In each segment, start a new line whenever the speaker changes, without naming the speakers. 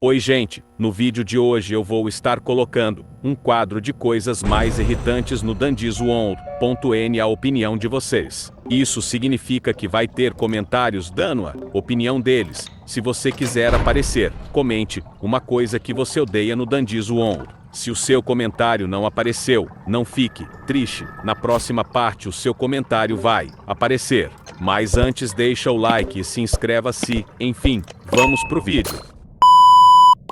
Oi gente, no vídeo de hoje eu vou estar colocando um quadro de coisas mais irritantes no Dandizoon.n a opinião de vocês. Isso significa que vai ter comentários dando a opinião deles. Se você quiser aparecer, comente uma coisa que você odeia no Dandizoon. Se o seu comentário não apareceu, não fique triste. Na próxima parte o seu comentário vai aparecer. Mas antes deixa o like e se inscreva se, enfim, vamos pro vídeo.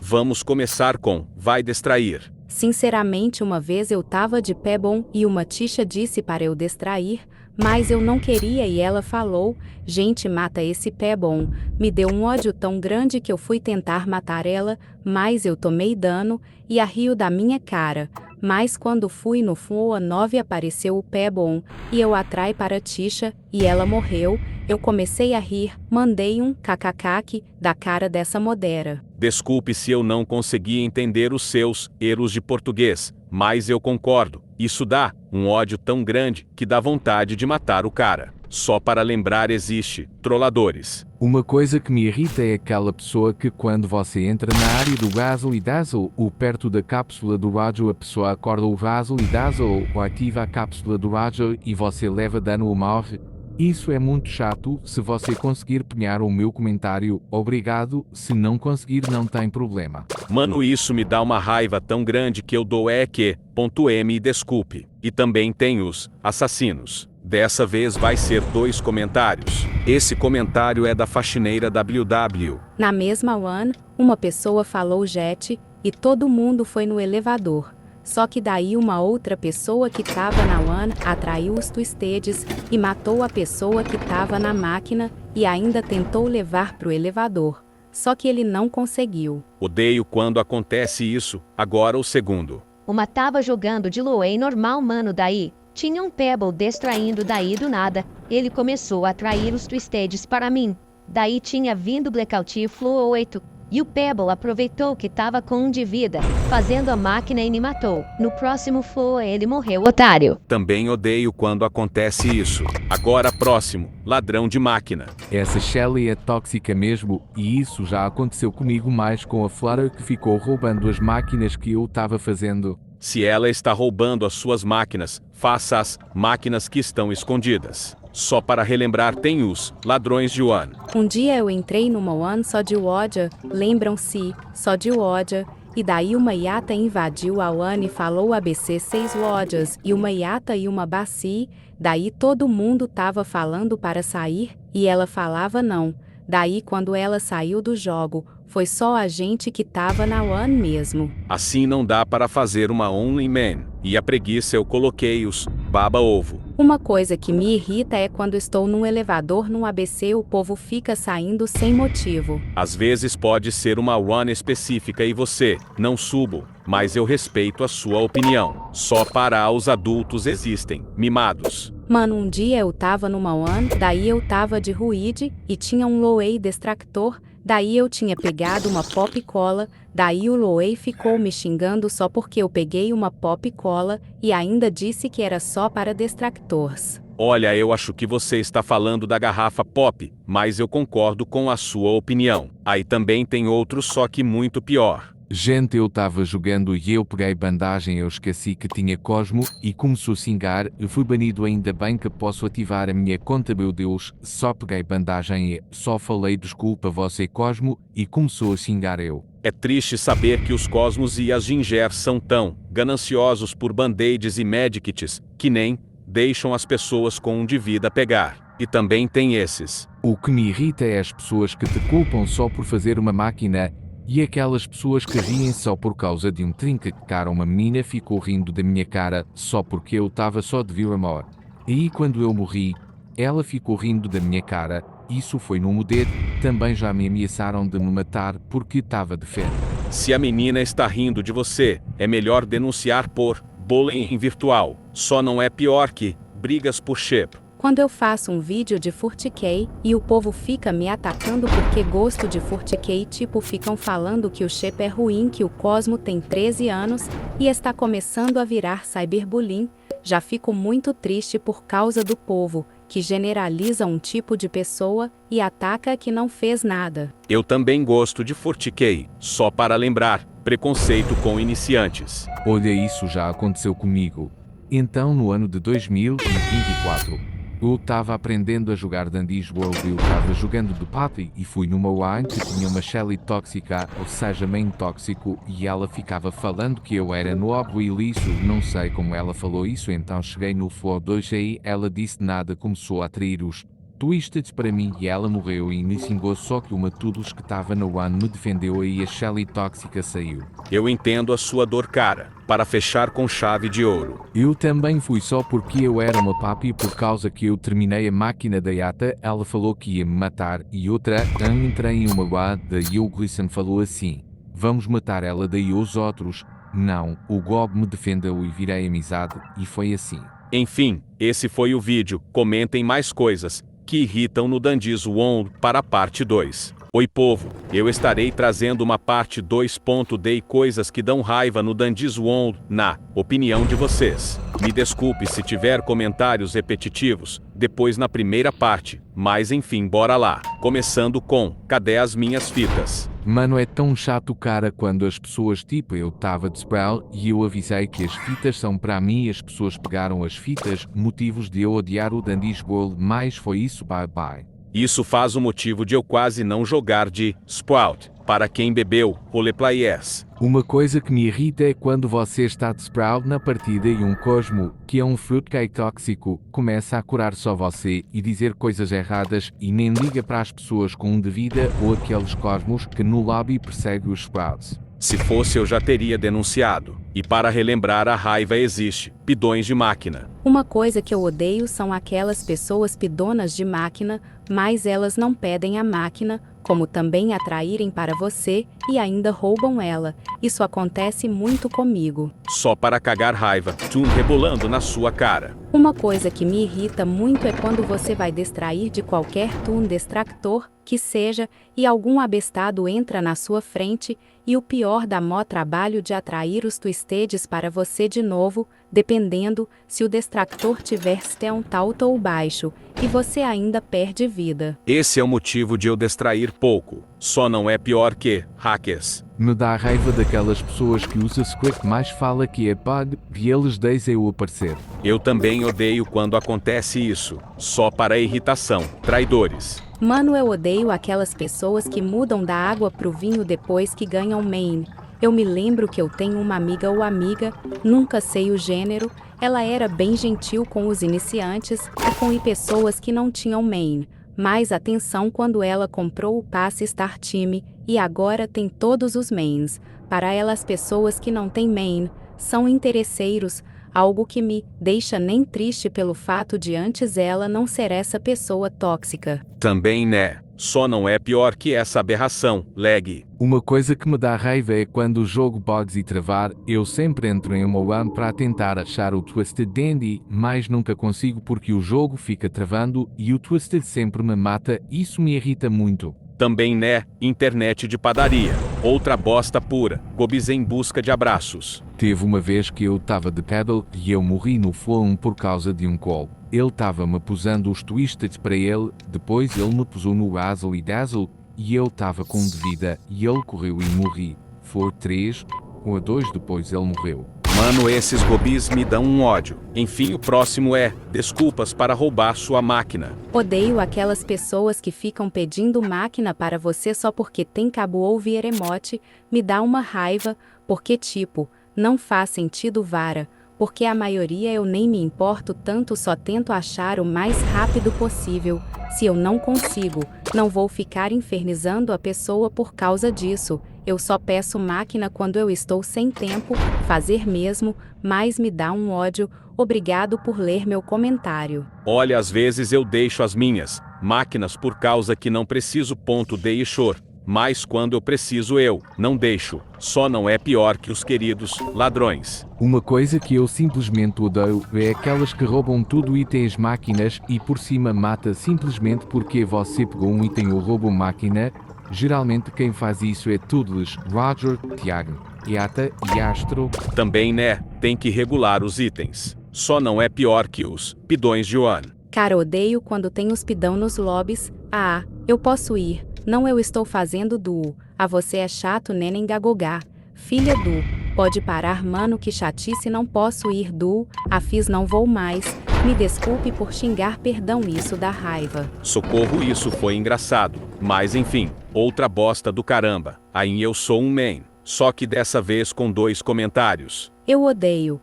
Vamos começar com vai distrair.
Sinceramente, uma vez eu tava de pé bom e uma tixa disse para eu distrair, mas eu não queria e ela falou, gente, mata esse pé bom. Me deu um ódio tão grande que eu fui tentar matar ela, mas eu tomei dano e a riu da minha cara. Mas quando fui no FUA 9 apareceu o pé bom e eu atrai para a tixa e ela morreu. Eu comecei a rir, mandei um kkk da cara dessa modera.
Desculpe se eu não consegui entender os seus erros de português, mas eu concordo. Isso dá um ódio tão grande que dá vontade de matar o cara. Só para lembrar, existe trolladores.
Uma coisa que me irrita é aquela pessoa que quando você entra na área do Razzle e Dazzle ou perto da cápsula do Rajo, a pessoa acorda o Razzle e Dazzle ou ativa a cápsula do Rajo e você leva dano ou morre. Isso é muito chato. Se você conseguir penhar o meu comentário, obrigado. Se não conseguir, não tem problema.
Mano, isso me dá uma raiva tão grande que eu dou .m e desculpe. E também tem os assassinos. Dessa vez vai ser 2 comentários. Esse comentário é da faxineira WW.
Na mesma one, uma pessoa falou jet e todo mundo foi no elevador. Só que daí uma outra pessoa que tava na one atraiu os twistedes e matou a pessoa que tava na máquina e ainda tentou levar pro elevador. Só que ele não conseguiu.
Odeio quando acontece isso. Agora o segundo.
Uma tava jogando de Loei normal, mano, daí tinha um Pebble distraindo, daí do nada ele começou a atrair os twistedes para mim. Daí tinha vindo Blackout e Flow 8. E o Pebble aproveitou que tava com 1 de vida, fazendo a máquina e me matou. No próximo flow ele morreu, otário.
Também odeio quando acontece isso. Agora próximo, ladrão de máquina.
Essa Shelly é tóxica mesmo e isso já aconteceu comigo mais com a Flutter que ficou roubando as máquinas que eu tava fazendo.
Se ela está roubando as suas máquinas, faça as máquinas que estão escondidas. Só para relembrar, tem os ladrões de one.
Um dia eu entrei numa one só de Wodia, lembram-se, só de Wodia, e daí uma Yata invadiu a one e falou ABC 6 Wodias, e uma Yata e uma Baci, daí todo mundo tava falando para sair, e ela falava não. Daí quando ela saiu do jogo, foi só a gente que tava na one mesmo.
Assim não dá para fazer uma only man. E a preguiça eu coloquei os baba-ovo.
Uma coisa que me irrita é quando estou num elevador num ABC o povo fica saindo sem motivo.
Às vezes pode ser uma one específica e você não subo, mas eu respeito a sua opinião. Só para os adultos existem mimados.
Mano, um dia eu tava numa one, daí eu tava de ruíde e tinha um Loei distractor. Daí eu tinha pegado uma pop cola, daí o Loei ficou me xingando só porque eu peguei uma pop cola e ainda disse que era só para distractors.
Olha, eu acho que você está falando da garrafa pop, mas eu concordo com a sua opinião. Aí também tem outro só que muito pior.
Gente, eu tava jogando e eu peguei bandagem, eu esqueci que tinha Cosmo e começou a xingar, eu fui banido, ainda bem que posso ativar a minha conta, meu Deus, só peguei bandagem e só falei desculpa você Cosmo e começou a xingar eu.
É triste saber que os Cosmos e as Ginger são tão gananciosos por band-aids e medikits, que nem deixam as pessoas com 1 de vida pegar. E também tem esses.
O que me irrita é as pessoas que te culpam só por fazer uma máquina. E aquelas pessoas que riem só por causa de um trinca que cara, uma menina ficou rindo da minha cara só porque eu tava só de Villamor. E quando eu morri, ela ficou rindo da minha cara, isso foi no modelo, também já me ameaçaram de me matar porque tava de fé.
Se a menina está rindo de você, é melhor denunciar por bullying virtual, só não é pior que brigas por chip.
Quando eu faço um vídeo de Furtikey e o povo fica me atacando porque gosto de Furtikey, tipo ficam falando que o chip é ruim, que o Cosmo tem 13 anos e está começando a virar cyberbullying, já fico muito triste por causa do povo, que generaliza um tipo de pessoa e ataca a que não fez nada.
Eu também gosto de Forticay, só para lembrar, preconceito com iniciantes.
Olha, isso já aconteceu comigo. Então, no ano de 2024, eu estava aprendendo a jogar Dandy's World e eu estava jogando de party e fui numa WAN que tinha uma Shelly tóxica, ou seja, main tóxico, e ela ficava falando que eu era noob e liso, não sei como ela falou isso, então cheguei no floor 2 aí, ela disse nada, começou a atrair os Twisted para mim e ela morreu e me xingou, só que uma todos que estava na WAN me defendeu e a Shelly tóxica saiu.
Eu entendo a sua dor, cara, para fechar com chave de ouro.
Eu também fui só porque eu era uma papi por causa que eu terminei a máquina da Yata, ela falou que ia me matar e outra, entrei em uma WAN, daí o Gleason falou assim, vamos matar ela, daí os outros, não, o Gob me defendeu e virei amizade e foi assim.
Enfim, esse foi o vídeo, comentem mais coisas que irritam no Dandy's World para a parte 2. Oi povo, eu estarei trazendo uma parte 2.d coisas que dão raiva no Dandy's World, na opinião de vocês. Me desculpe se tiver comentários repetitivos, depois na primeira parte, mas enfim, bora lá. Começando com, cadê as minhas fitas?
Mano, é tão chato, cara, quando as pessoas tipo eu tava de Sprout e eu avisei que as fitas são para mim e as pessoas pegaram as fitas, motivos de eu odiar o Dandy's World, mas foi isso, bye bye.
Isso faz o motivo de eu quase não jogar de Sprout, para quem bebeu roleplayers.
Uma coisa que me irrita é quando você está de Sprout na partida e um Cosmo, que é um fruitcake tóxico, começa a curar só você e dizer coisas erradas e nem liga para as pessoas com um de vida ou aqueles Cosmos que no lobby perseguem os Sprouts.
Se fosse eu já teria denunciado. E para relembrar, a raiva existe, pidões de máquina.
Uma coisa que eu odeio são aquelas pessoas pidonas de máquina, mas elas não pedem a máquina, como também atraírem para você e ainda roubam ela. Isso acontece muito comigo.
Só para cagar raiva, Toon rebolando na sua cara.
Uma coisa que me irrita muito é quando você vai distrair de qualquer Toon distractor que seja e algum abestado entra na sua frente e o pior dá mó trabalho de atrair os Twisteds para você de novo, dependendo se o distractor tiver stealth alto ou baixo, e você ainda perde vida.
Esse é o motivo de eu distrair pouco. Só não é pior que hackers.
Me dá raiva daquelas pessoas que usam script mais fala que é bug e eles deixam eu aparecer.
Eu também odeio quando acontece isso. Só para irritação. Traidores.
Mano, eu odeio aquelas pessoas que mudam da água pro vinho depois que ganham main. Eu me lembro que eu tenho uma amiga ou amiga, nunca sei o gênero, ela era bem gentil com os iniciantes e com pessoas que não tinham main. Mas atenção quando ela comprou o passe Star Team e agora tem todos os mains. Para ela as pessoas que não têm main são interesseiros, algo que me deixa nem triste pelo fato de antes ela não ser essa pessoa tóxica.
Também né, só não é pior que essa aberração, lag.
Uma coisa que me dá raiva é quando o jogo bugs e travar, eu sempre entro em uma WAN para tentar achar o Twisted Dandy, mas nunca consigo porque o jogo fica travando e o Twisted sempre me mata, isso me irrita muito.
Também né, internet de padaria. Outra bosta pura, gobis em busca de abraços.
Teve uma vez que eu estava de paddle e eu morri no flow 1 por causa de um call. Ele estava me posando os Twisted para ele, depois ele me posou no Razzle e Dazzle e eu estava com de vida e ele correu e morri. Foi 3 ou a 2 depois ele morreu.
Mano, esses gobis me dão um ódio. Enfim, o próximo é desculpas para roubar sua máquina.
Odeio aquelas pessoas que ficam pedindo máquina para você só porque tem cabo ou vir emote, me dá uma raiva, porque tipo, não faz sentido vara, porque a maioria eu nem me importo tanto, só tento achar o mais rápido possível. Se eu não consigo, não vou ficar infernizando a pessoa por causa disso. Eu só peço máquina quando eu estou sem tempo, fazer mesmo, mas me dá um ódio. Obrigado por ler meu comentário.
Olha, às vezes eu deixo as minhas máquinas por causa que não preciso .de chor. Mas quando eu preciso eu não deixo. Só não é pior que os queridos ladrões.
Uma coisa que eu simplesmente odeio é aquelas que roubam tudo e têm as máquinas e por cima mata simplesmente porque você pegou um item ou roubou máquina. Geralmente quem faz isso é Toodles, Roger, Tiago, Yata e Astro.
Também né, tem que regular os itens. Só não é pior que os pidões de One.
Cara, odeio quando tem hospidão nos lobbies. Ah, eu posso ir. Não, eu estou fazendo duo. Ah, você é chato, neném gagogar. Filha do, pode parar, mano, que chatice, não posso ir duo. Ah, fiz, não vou mais. Me desculpe por xingar, perdão, isso dá raiva.
Socorro, isso foi engraçado. Mas enfim, outra bosta do caramba. Aí eu sou um main. Só que dessa vez com 2 comentários.
Eu odeio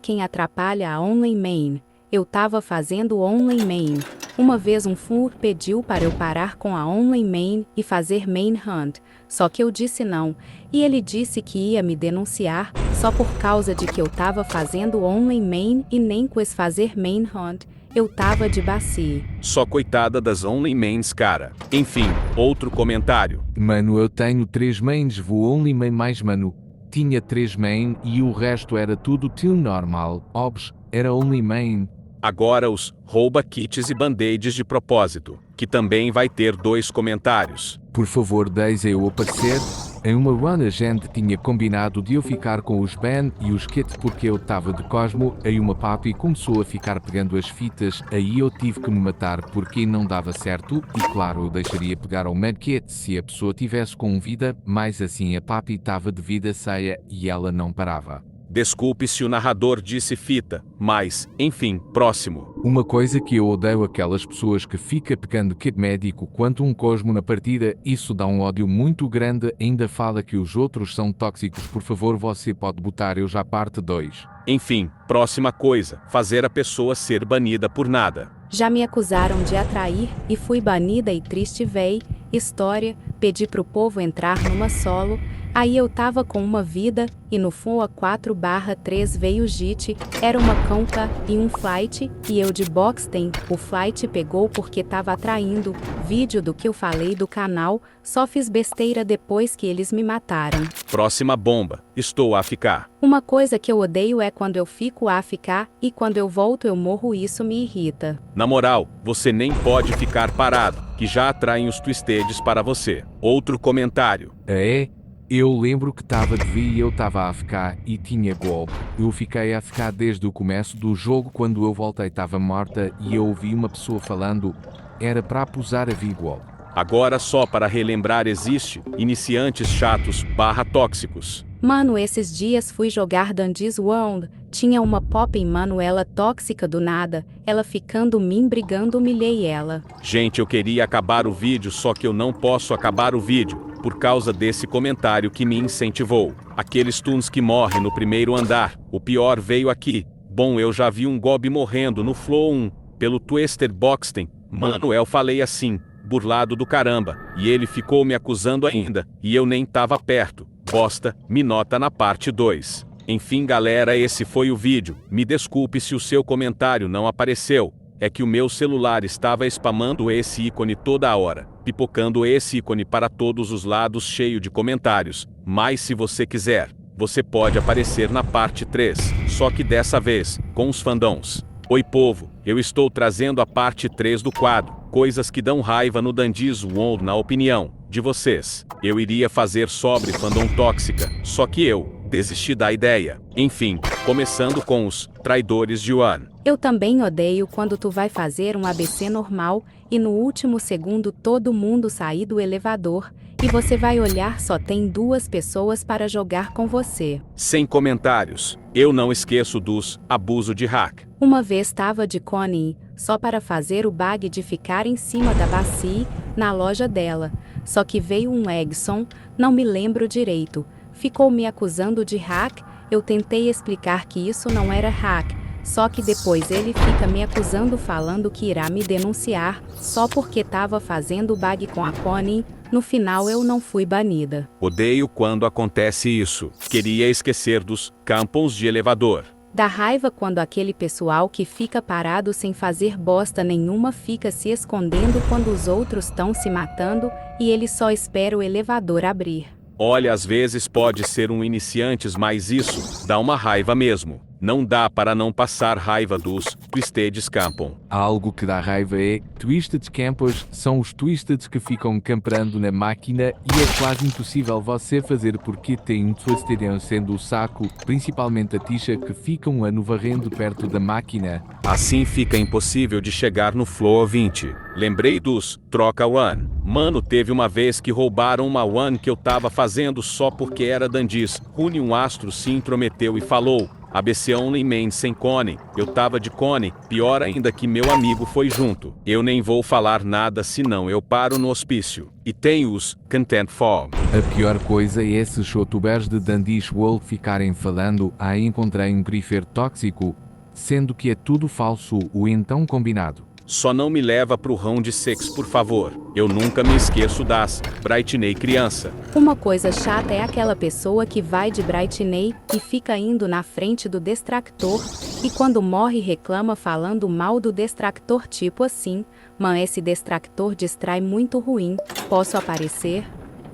quem atrapalha a Only Main. Eu tava fazendo Only Main. Uma vez um fur pediu para eu parar com a Only Main e fazer Main Hunt, só que eu disse não, e ele disse que ia me denunciar, só por causa de que eu tava fazendo Only Main e nem quis fazer Main Hunt, eu tava de bacia.
Só coitada das Only Mains, cara. Enfim, outro comentário.
Mano, eu tenho 3 mains, vou only main mais mano. Tinha 3 main e o resto era tudo tio normal. Obs, era only main.
Agora os rouba kits e band-aids de propósito, que também vai ter 2 comentários.
Por favor, deixe eu aparecer. Em uma run a gente tinha combinado de eu ficar com os ban e os kits porque eu tava de Cosmo, aí uma papi começou a ficar pegando as fitas, aí eu tive que me matar porque não dava certo, e claro eu deixaria pegar ao medkit se a pessoa tivesse com vida, mas assim a papi tava de vida cheia e ela não parava.
Desculpe se o narrador disse fita, mas, enfim, próximo.
Uma coisa que eu odeio aquelas pessoas que fica pegando kit médico quanto um Cosmo na partida, isso dá um ódio muito grande, ainda fala que os outros são tóxicos, por favor você pode botar eu já parte 2.
Enfim, próxima coisa, fazer a pessoa ser banida por nada.
Já me acusaram de atrair e fui banida e triste véi, história, pedi pro povo entrar numa solo, aí eu tava com uma vida, e no FUA 4/3 veio JIT, era uma conta e um flight, e eu de boxtem, o flight pegou porque tava atraindo, vídeo do que eu falei do canal, só fiz besteira depois que eles me mataram.
Próxima bomba, estou a ficar.
Uma coisa que eu odeio é quando eu fico a ficar, e quando eu volto eu morro, isso me irrita.
Na moral, você nem pode ficar parado, que já atraem os twisteds para você. Outro comentário.
É? Eu lembro que tava de vir e eu tava a ficar e tinha golpe. Eu fiquei a ficar desde o começo do jogo, quando eu voltei tava morta e eu ouvi uma pessoa falando, era para posar a golpe.
Agora só para relembrar existe, iniciantes chatos / tóxicos.
Mano, esses dias fui jogar Dandy's World, tinha uma pop em mano, ela tóxica do nada, ela ficando mim brigando, humilhei ela.
Gente, eu queria acabar o vídeo, só que eu não posso acabar o vídeo, por causa desse comentário que me incentivou. Aqueles tunes que morrem no primeiro andar, o pior veio aqui. Bom, eu já vi um gob morrendo no Flow 1, pelo Twister Boxten. Mano, eu falei assim, burlado do caramba, e ele ficou me acusando ainda, e eu nem tava perto. Bosta, me nota na parte 2. Enfim galera, esse foi o vídeo, me desculpe se o seu comentário não apareceu, é que o meu celular estava spamando esse ícone toda a hora, pipocando esse ícone para todos os lados cheio de comentários, mas se você quiser, você pode aparecer na parte 3, só que dessa vez, com os fandoms. Oi povo, eu estou trazendo a parte 3 do quadro, coisas que dão raiva no Dandy's World na opinião de vocês. Eu iria fazer sobre fandom tóxica, só que eu desisti da ideia. Enfim, começando com os traidores de Yuan.
Eu também odeio quando tu vai fazer um ABC normal, e no último segundo todo mundo sair do elevador, e você vai olhar só tem 2 pessoas para jogar com você.
Sem comentários, eu não esqueço dos abuso de hack.
Uma vez tava de Connie, só para fazer o bug de ficar em cima da bacia, na loja dela, só que veio um Eggson, não me lembro direito, ficou me acusando de hack, eu tentei explicar que isso não era hack, só que depois ele fica me acusando falando que irá me denunciar, só porque tava fazendo o bug com a Connie, no final eu não fui banida.
Odeio quando acontece isso, queria esquecer dos campos de elevador.
Dá raiva quando aquele pessoal que fica parado sem fazer bosta nenhuma fica se escondendo quando os outros estão se matando, e ele só espera o elevador abrir.
Olha, às vezes pode ser um iniciantes, mas isso dá uma raiva mesmo. Não dá para não passar raiva dos Twisted Campos.
Algo que dá raiva é Twisted Campers são os Twisted que ficam camperando na máquina e é quase impossível você fazer porque tem um Twisted sendo o saco, principalmente a Tisha que fica um ano varrendo perto da máquina.
Assim fica impossível de chegar no Flow 20. Lembrei dos troca one. Mano, teve uma vez que roubaram uma one que eu tava fazendo só porque era Dandiz. Rune um astro se intrometeu e falou: ABC Only Man sem Cone. Eu tava de Cone, pior ainda que meu amigo foi junto. Eu nem vou falar nada senão eu paro no hospício. E tem os Content Form.
A pior coisa é esses youtubers de Dandish World ficarem falando encontrei um grifeiro tóxico, sendo que é tudo falso ou então combinado.
Só não me leva pro round 6, por favor. Eu nunca me esqueço das Brightney criança.
Uma coisa chata é aquela pessoa que vai de Brightney e fica indo na frente do Destractor e quando morre reclama falando mal do Destractor tipo assim, esse Destractor distrai muito ruim, posso aparecer?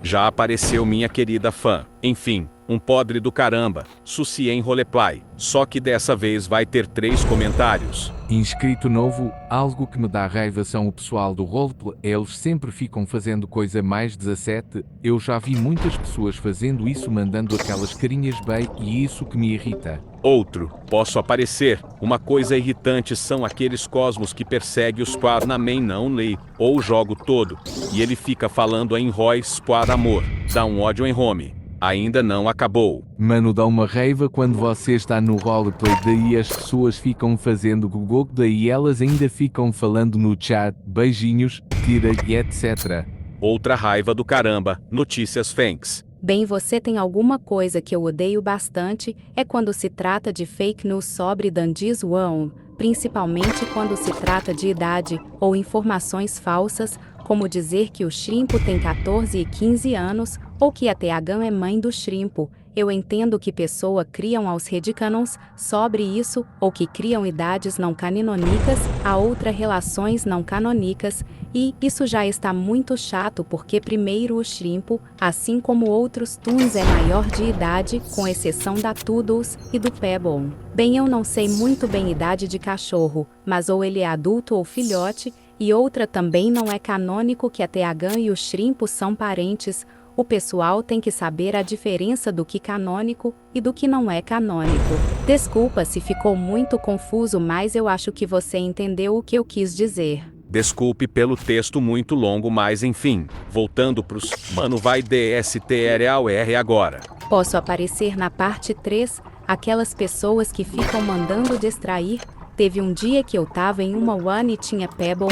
Já apareceu minha querida fã. Enfim, um podre do caramba. Suci em roleplay. Só que dessa vez vai ter 3 comentários.
Inscrito novo, algo que me dá raiva são o pessoal do roleplay, eles sempre ficam fazendo coisa mais 17, eu já vi muitas pessoas fazendo isso mandando aquelas carinhas bem e isso que me irrita.
Outro, posso aparecer. Uma coisa irritante são aqueles cosmos que perseguem o squad na main não lei, ou jogo todo, e ele fica falando em Roy squad amor, dá um ódio em home. Ainda não acabou.
Mano, dá uma raiva quando você está no roleplay, daí as pessoas ficam fazendo Google, daí elas ainda ficam falando no chat, beijinhos, tira e etc.
Outra raiva do caramba, notícias fakes.
Bem, você tem alguma coisa que eu odeio bastante, é quando se trata de fake news sobre Dandiz One, principalmente quando se trata de idade ou informações falsas, como dizer que o Shrimpo tem 14 e 15 anos, ou que a TH é mãe do Shrimpo. Eu entendo que pessoas criam aos headcanons sobre isso, ou que criam idades não canônicas a outras relações não canônicas, e isso já está muito chato porque primeiro o Shrimpo, assim como outros Toons é maior de idade, com exceção da Toodles e do Pebble. Bem, eu não sei muito bem idade de cachorro, mas ou ele é adulto ou filhote, e outra também não é canônico que a TH e o Shrimpo são parentes. O pessoal tem que saber a diferença do que canônico e do que não é canônico. Desculpa se ficou muito confuso, mas eu acho que você entendeu o que eu quis dizer.
Desculpe pelo texto muito longo, mas enfim, voltando pros mano vai DSTRAOR agora.
Posso aparecer na parte 3, aquelas pessoas que ficam mandando distrair. Teve um dia que eu tava em uma one e tinha Pebble,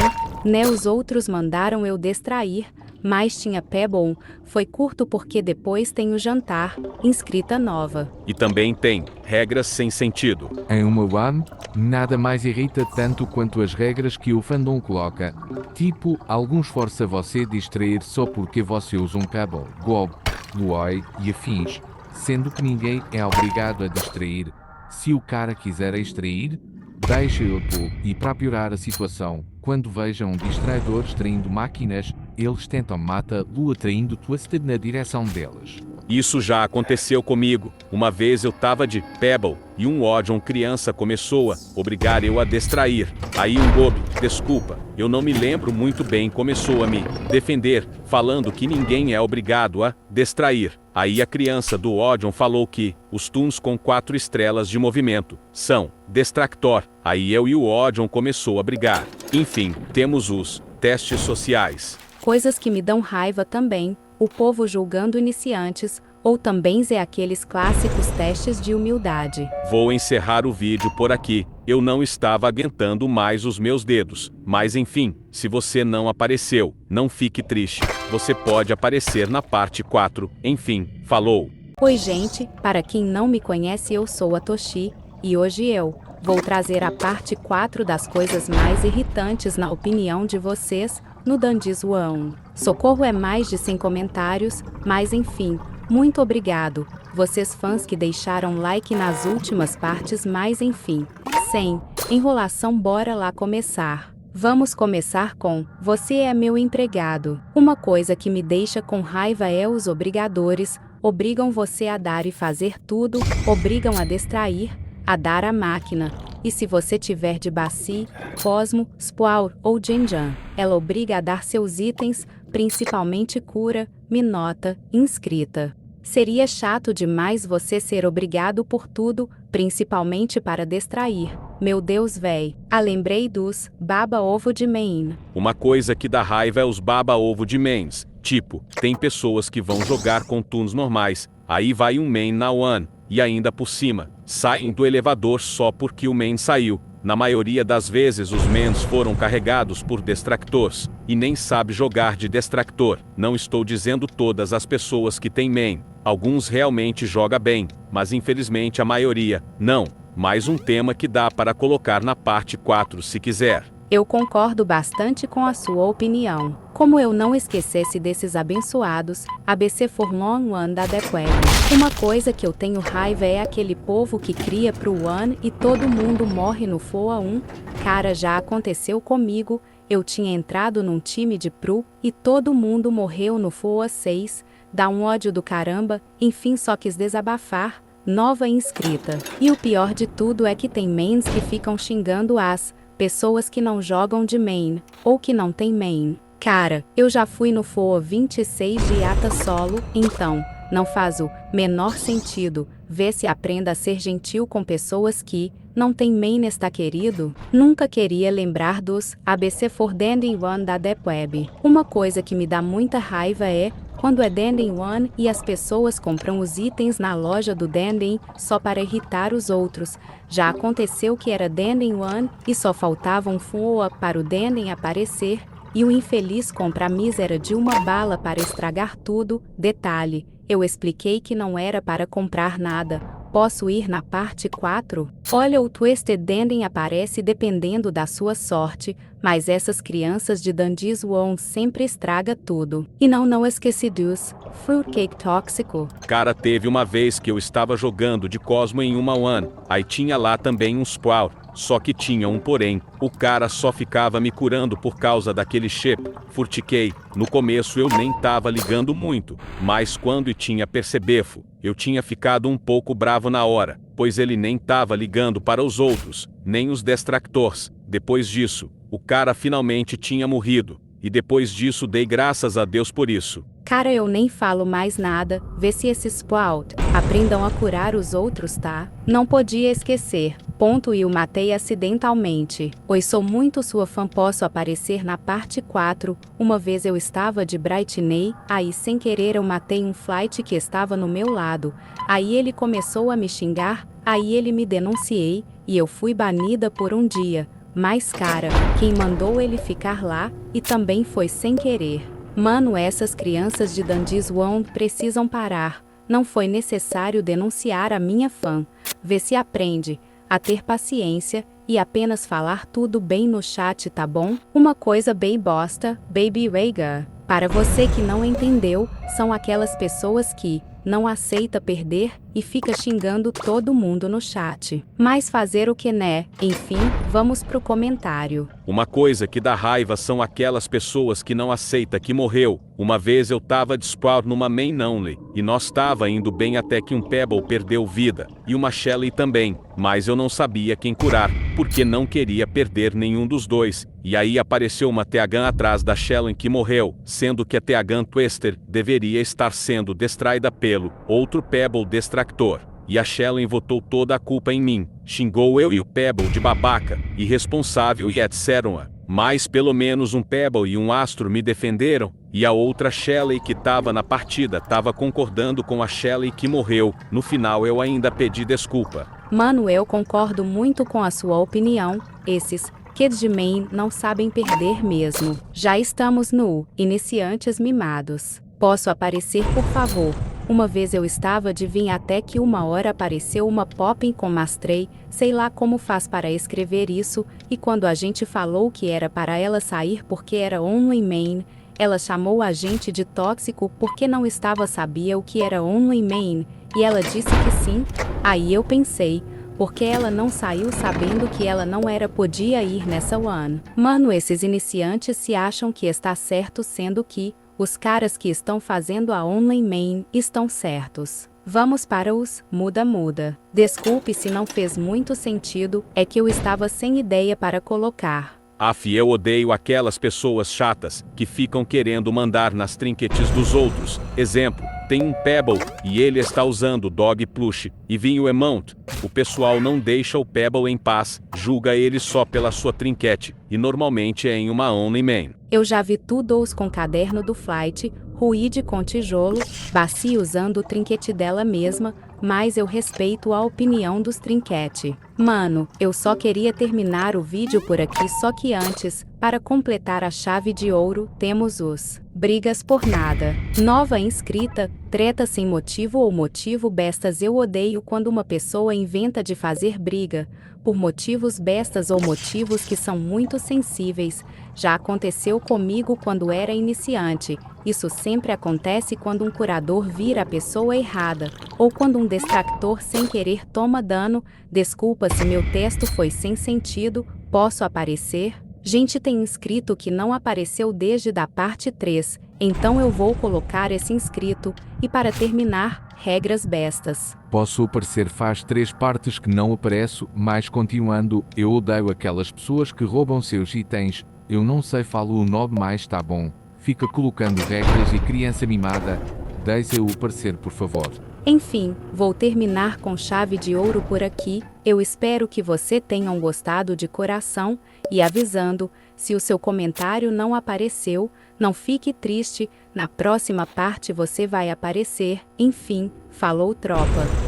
os outros mandaram eu distrair, mas tinha Pebble, foi curto porque depois tem o jantar, inscrita nova.
E também tem regras sem sentido.
Em uma one, nada mais irrita tanto quanto as regras que o fandom coloca. Tipo, alguns força você a distrair só porque você usa um Pebble, Gob, Luoi e afins, sendo que ninguém é obrigado a distrair. Se o cara quiser extrair, deixa-o, e para piorar a situação, quando vejam distraidores traindo máquinas, eles tentam matar-lo atraindo Twisted na direção deles.
Isso já aconteceu comigo. Uma vez eu tava de Pebble e um ódio criança começou a obrigar eu a distrair. Aí um bobo, desculpa, eu não me lembro muito bem, começou a me defender, falando que ninguém é obrigado a distrair. Aí a criança do ódio falou que os Toons com 4 estrelas de movimento são distractor. Aí eu e o ódio começou a brigar. Enfim, temos os testes sociais.
Coisas que me dão raiva também, o povo julgando iniciantes, ou também aqueles clássicos testes de humildade.
Vou encerrar o vídeo por aqui, eu não estava aguentando mais os meus dedos, mas enfim, se você não apareceu, não fique triste, você pode aparecer na parte 4, enfim, falou!
Oi gente, para quem não me conhece eu sou a Toshi, e hoje eu vou trazer a parte 4 das coisas mais irritantes na opinião de vocês, no Dandiz One. Socorro é mais de 100 comentários, mas enfim, muito obrigado, vocês fãs que deixaram like nas últimas partes, mas enfim, sem enrolação, bora lá começar. Vamos começar com, você é meu empregado. Uma coisa que me deixa com raiva é os obrigadores, obrigam você a dar e fazer tudo, obrigam a distrair. a dar a máquina. E se você tiver de Bassi, Cosmo, Spour ou Genjan, ela obriga a dar seus itens, principalmente cura, minota, inscrita. Seria chato demais você ser obrigado por tudo, principalmente para distrair. Meu Deus, véi. Lembrei dos baba-ovo de main.
Uma coisa que dá raiva é os baba-ovo de mains. Tipo, tem pessoas que vão jogar com tunes normais, aí vai um main na one, e ainda por cima, saem do elevador só porque o main saiu. Na maioria das vezes os mains foram carregados por distractors, e nem sabe jogar de distractor. Não estou dizendo todas as pessoas que têm main. Alguns realmente jogam bem, mas infelizmente a maioria, não. Mais um tema que dá para colocar na parte 4 se quiser.
Eu concordo bastante com a sua opinião. Como eu não esquecesse desses abençoados, ABC for long one da Deep Web. Uma coisa que eu tenho raiva é aquele povo que cria pro one e todo mundo morre no FOA 1. Cara, já aconteceu comigo, eu tinha entrado num time de Pro e todo mundo morreu no FOA 6. Dá um ódio do caramba, enfim só quis desabafar. Nova inscrita. E o pior de tudo é que tem mains que ficam xingando as pessoas que não jogam de main, ou que não tem main. Cara, eu já fui no FOA 26 de Yata solo, então, não faz o menor sentido. Vê se aprenda a ser gentil com pessoas que não tem main, está querido? Nunca queria lembrar dos ABC for Danding One da Deep Web. Uma coisa que me dá muita raiva é quando é Danding One e as pessoas compram os itens na loja do Danding só para irritar os outros. Já aconteceu que era Danding One e só faltava um FOA para o Danding aparecer, e o infeliz compra a mísera de uma bala para estragar tudo. Detalhe, eu expliquei que não era para comprar nada. Posso ir na parte 4? Olha, o Twisted Danding aparece dependendo da sua sorte, mas essas crianças de Dungeons One sempre estraga tudo. E não esqueci dos Fruitcake Tóxico.
Cara, teve uma vez que eu estava jogando de Cosmo em uma one, aí tinha lá também um Sprout, só que tinha um porém, o cara só ficava me curando por causa daquele chip, Furticake. No começo eu nem tava ligando muito, mas quando tinha percebefo, eu tinha ficado um pouco bravo na hora, pois ele nem tava ligando para os outros, nem os distractors. Depois disso, o cara finalmente tinha morrido, e depois disso dei graças a Deus por isso.
Cara, eu nem falo mais nada, vê se esses Sprout aprendam a curar os outros, tá? Não podia esquecer. Ponto, e o matei acidentalmente. Oi, sou muito sua fã, posso aparecer na parte 4. Uma vez eu estava de Brightney, aí sem querer eu matei um flight que estava no meu lado. Aí ele começou a me xingar, aí ele me denunciei, e eu fui banida por um dia. Mas cara, quem mandou ele ficar lá, e também foi sem querer. Mano, essas crianças de Dungeons One precisam parar. Não foi necessário denunciar a minha fã. Vê se aprende a ter paciência e apenas falar tudo bem no chat, tá bom? Uma coisa bem bosta, Baby Rhaegar. Para você que não entendeu, são aquelas pessoas que não aceita perder e fica xingando todo mundo no chat. Mas fazer o que, né? Enfim, vamos pro comentário.
Uma coisa que dá raiva são aquelas pessoas que não aceita que morreu. Uma vez eu tava de Sprout numa main only, e nós tava indo bem até que um Pebble perdeu vida, e uma Shelly também, mas eu não sabia quem curar, porque não queria perder nenhum dos dois, e aí apareceu uma Teagan atrás da Shelly que morreu, sendo que a Teagan Twister deveria estar sendo distraída pelo outro Pebble distractor. E a Shelly botou toda a culpa em mim, xingou eu e o Pebble de babaca, irresponsável e etc. Mas pelo menos um Pebble e um Astro me defenderam, e a outra Shelly que tava na partida tava concordando com a Shelly que morreu. No final eu ainda pedi desculpa.
Mano, eu concordo muito com a sua opinião. Esses kids de main não sabem perder mesmo. Já estamos no Iniciantes Mimados. Posso aparecer, por favor? Uma vez eu estava de vir até que uma hora apareceu uma Poppin com Mastrei, sei lá como faz para escrever isso, e quando a gente falou que era para ela sair porque era only main, ela chamou a gente de tóxico porque não sabia o que era only main, e ela disse que sim. Aí eu pensei, porque ela não saiu sabendo que ela não podia ir nessa one. Mano, esses iniciantes se acham que está certo, sendo que os caras que estão fazendo a only main estão certos. Vamos para os muda. Desculpe se não fez muito sentido, é que eu estava sem ideia para colocar.
Af, eu odeio aquelas pessoas chatas que ficam querendo mandar nas trinquetes dos outros. Exemplo, tem um Pebble e ele está usando Dog Plush e vinho Emount. O pessoal não deixa o Pebble em paz, julga ele só pela sua trinquete, e normalmente é em uma Only Man.
Eu já vi tudos com caderno do Flight, Ruide com tijolo, Bacia usando o trinquete dela mesma, mas eu respeito a opinião dos trinquete. Mano, eu só queria terminar o vídeo por aqui, só que antes, para completar a chave de ouro, temos os brigas por nada. Nova inscrita, treta sem motivo ou motivo bestas. Eu odeio quando uma pessoa inventa de fazer briga por motivos bestas ou motivos que são muito sensíveis. Já aconteceu comigo quando era iniciante. Isso sempre acontece quando um curador vira a pessoa errada, ou quando um distractor sem querer toma dano. Desculpa se meu texto foi sem sentido, posso aparecer? Gente, tem inscrito que não apareceu desde da parte 3, então eu vou colocar esse inscrito. E para terminar, regras bestas.
Posso aparecer faz 3 partes que não apareço, mas continuando, eu odeio aquelas pessoas que roubam seus itens. Eu não sei falo o nome, mas tá bom. Fica colocando regras e criança mimada. Deixa-o aparecer, por favor.
Enfim, vou terminar com chave de ouro por aqui. Eu espero que você tenham gostado de coração, e avisando, se o seu comentário não apareceu, não fique triste, na próxima parte você vai aparecer. Enfim, falou tropa.